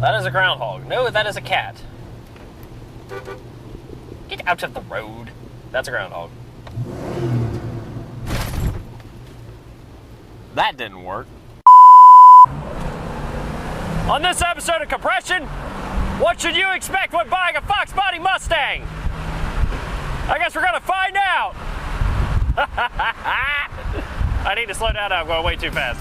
That is a groundhog. No, that is a cat. Get out of the road. That's a groundhog. That didn't work. On this episode of Compression, what should you expect when buying a Fox Body Mustang? I guess we're gonna find out. I need to slow down, I'm going way too fast.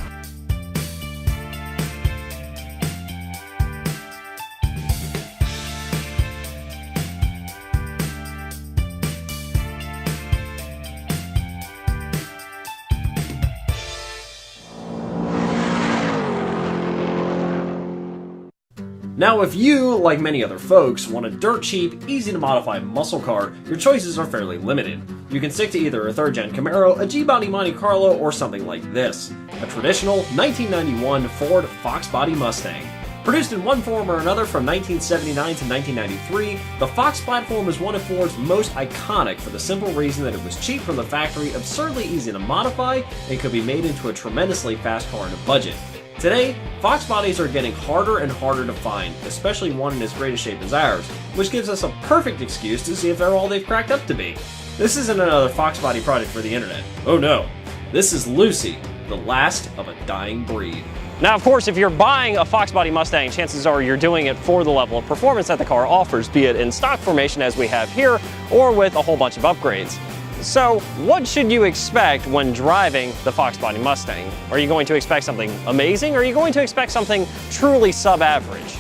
Now, if you, like many other folks, want a dirt cheap, easy to modify muscle car, your choices are fairly limited. You can stick to either a 3rd gen Camaro, a G-Body Monte Carlo, or something like this. A traditional 1991 Ford Fox Body Mustang. Produced in one form or another from 1979 to 1993, the Fox platform is one of Ford's most iconic for the simple reason that it was cheap from the factory, absurdly easy to modify, and could be made into a tremendously fast car on a budget. Today, Fox bodies are getting harder and harder to find, especially one in as great a shape as ours, which gives us a perfect excuse to see if they're all they've cracked up to be. This isn't another Fox body project for the internet. Oh no, this is Lucy, the last of a dying breed. Now, of course, if you're buying a Fox Body Mustang, chances are you're doing it for the level of performance that the car offers, be it in stock formation as we have here, or with a whole bunch of upgrades. So, what should you expect when driving the Fox Body Mustang? Are you going to expect something amazing, or are you going to expect something truly sub-average?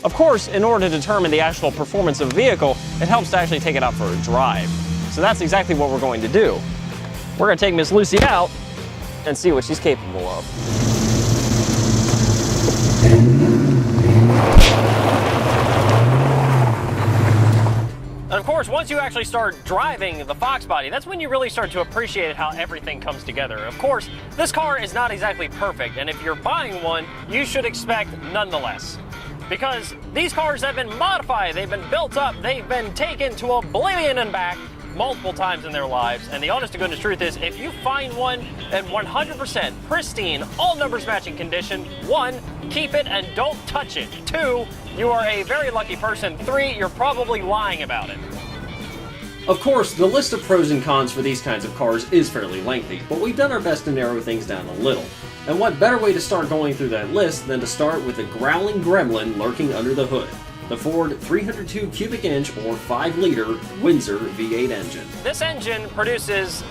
Of course, in order to determine the actual performance of a vehicle, it helps to actually take it out for a drive. So that's exactly what we're going to do. We're going to take Miss Lucy out and see what she's capable of. And of course, once you actually start driving the Fox Body, that's when you really start to appreciate how everything comes together. Of course, this car is not exactly perfect, and if you're buying one, you should expect nonetheless. Because these cars have been modified, they've been built up, they've been taken to oblivion and back multiple times in their lives, and the honest to goodness truth is, if you find one in 100% pristine, all numbers matching condition, 1, keep it and don't touch it. 2, you are a very lucky person. 3, you're probably lying about it. Of course, the list of pros and cons for these kinds of cars is fairly lengthy, but we've done our best to narrow things down a little. And what better way to start going through that list than to start with the growling gremlin lurking under the hood. The Ford 302 cubic inch or 5-liter Windsor V8 engine. This engine produces,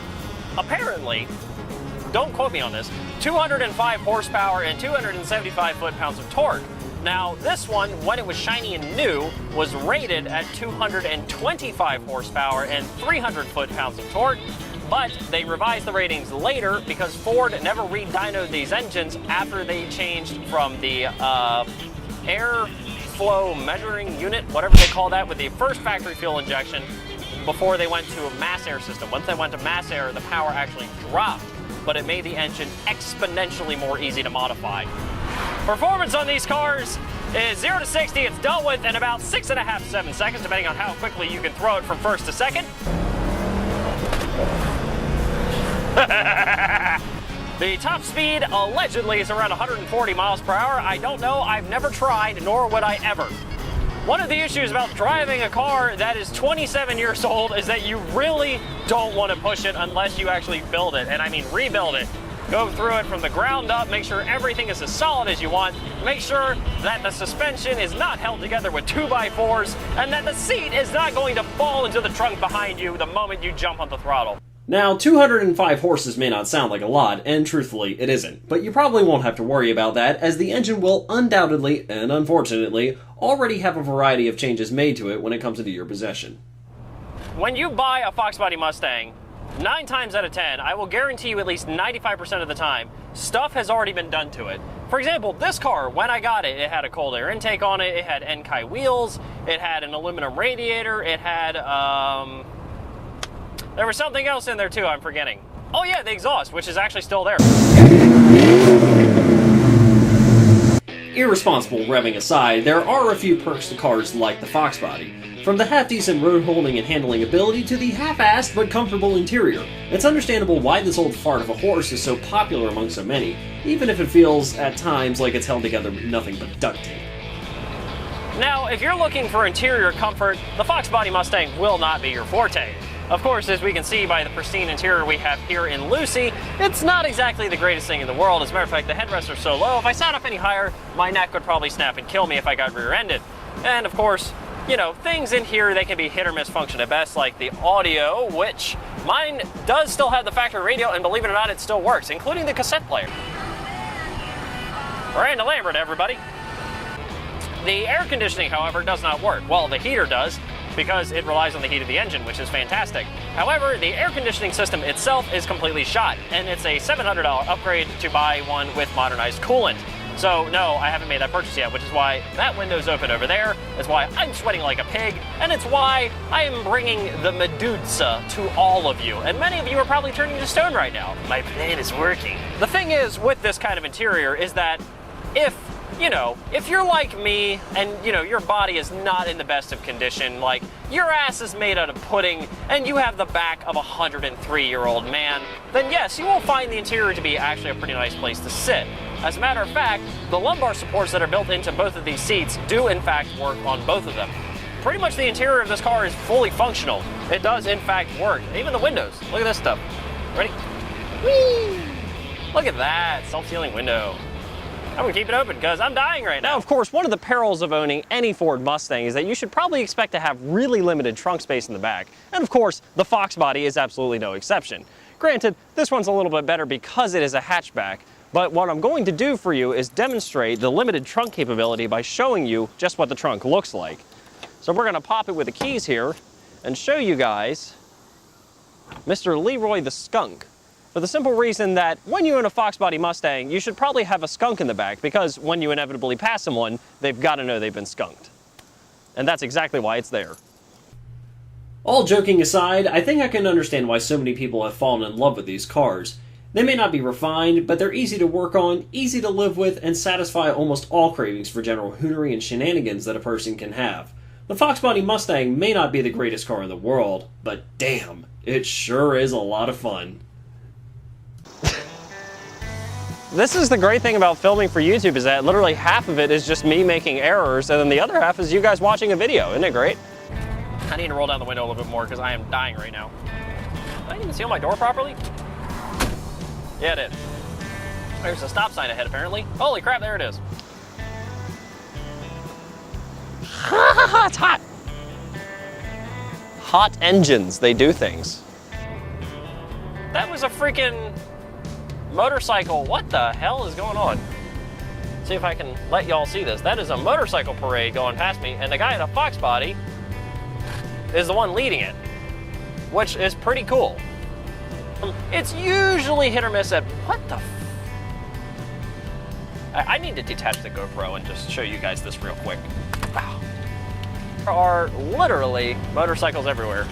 apparently, don't quote me on this, 205 horsepower and 275 foot-pounds of torque. Now, this one, when it was shiny and new, was rated at 225 horsepower and 300 foot-pounds of torque, but they revised the ratings later because Ford never re-dynoed these engines after they changed from the air flow measuring unit, whatever they call that, with the first factory fuel injection before they went to a mass air system. Once they went to mass air, the power actually dropped, but it made the engine exponentially more easy to modify. Performance on these cars is 0 to 60. It's dealt with in about 6.5 to 7 seconds, depending on how quickly you can throw it from first to second. The top speed allegedly is around 140 miles per hour. I don't know, I've never tried, nor would I ever. One of the issues about driving a car that is 27 years old is that you really don't want to push it unless you actually build it, and I mean rebuild it. Go through it from the ground up, make sure everything is as solid as you want, make sure that the suspension is not held together with 2x4s, and that the seat is not going to fall into the trunk behind you the moment you jump on the throttle. Now, 205 horses may not sound like a lot, and truthfully, it isn't, but you probably won't have to worry about that, as the engine will undoubtedly, and unfortunately, already have a variety of changes made to it when it comes into your possession. When you buy a Fox Body Mustang, 9 times out of 10, I will guarantee you at least 95% of the time, stuff has already been done to it. For example, this car, when I got it, it had a cold air intake on it, it had Enkai wheels, it had an aluminum radiator, it had, there was something else in there too, I'm forgetting. Oh yeah, the exhaust, which is actually still there. Irresponsible revving aside, there are a few perks to cars like the Fox Body. From the half-decent road holding and handling ability to the half-assed but comfortable interior, it's understandable why this old fart of a horse is so popular among so many, even if it feels, at times, like it's held together with nothing but duct tape. Now, if you're looking for interior comfort, the Fox Body Mustang will not be your forte. Of course, as we can see by the pristine interior we have here in Lucy, it's not exactly the greatest thing in the world. As a matter of fact, the headrests are so low, if I sat up any higher, my neck would probably snap and kill me if I got rear-ended. And of course, you know, things in here, they can be hit or miss function at best, like the audio, which mine does still have the factory radio, and believe it or not, it still works, including the cassette player. Miranda Lambert, everybody. The air conditioning, however, does not work. Well, the heater does, because it relies on the heat of the engine, which is fantastic. However, the air conditioning system itself is completely shot, and it's a $700 upgrade to buy one with modernized coolant. So no, I haven't made that purchase yet, which is why that window's open over there. That's why I'm sweating like a pig, and it's why I am bringing the Medusa to all of you. And many of you are probably turning to stone right now. My plan is working. The thing is with this kind of interior is that if you're like me and, your body is not in the best of condition, like your ass is made out of pudding and you have the back of a 103-year-old man, then yes, you will find the interior to be actually a pretty nice place to sit. As a matter of fact, the lumbar supports that are built into both of these seats do in fact work on both of them. Pretty much the interior of this car is fully functional. It does in fact work. Even the windows. Look at this stuff. Ready? Whee! Look at that, self-sealing window. I'm gonna keep it open because I'm dying right now. Now, of course, one of the perils of owning any Ford Mustang is that you should probably expect to have really limited trunk space in the back. And of course, the Fox Body is absolutely no exception. Granted, this one's a little bit better because it is a hatchback, but what I'm going to do for you is demonstrate the limited trunk capability by showing you just what the trunk looks like. So we're gonna pop it with the keys here and show you guys Mr. Leroy the Skunk. For the simple reason that when you own a Fox Body Mustang, you should probably have a skunk in the back because when you inevitably pass someone, they've got to know they've been skunked. And that's exactly why it's there. All joking aside, I think I can understand why so many people have fallen in love with these cars. They may not be refined, but they're easy to work on, easy to live with, and satisfy almost all cravings for general hoonery and shenanigans that a person can have. The Fox Body Mustang may not be the greatest car in the world, but damn, it sure is a lot of fun. This is the great thing about filming for YouTube is that literally half of it is just me making errors and then the other half is you guys watching a video. Isn't it great? I need to roll down the window a little bit more because I am dying right now. Did I even seal my door properly? Yeah, it did. There's a stop sign ahead apparently. Holy crap, there it is. It's hot. Hot engines, they do things. That was a freaking motorcycle. What the hell is going on? See if I can let y'all see this. That is a motorcycle parade going past me, and the guy in a Fox Body is the one leading it, which is pretty cool. It's usually hit or miss at what the I need to detach the GoPro and just show you guys this real quick. Wow. There are literally motorcycles everywhere.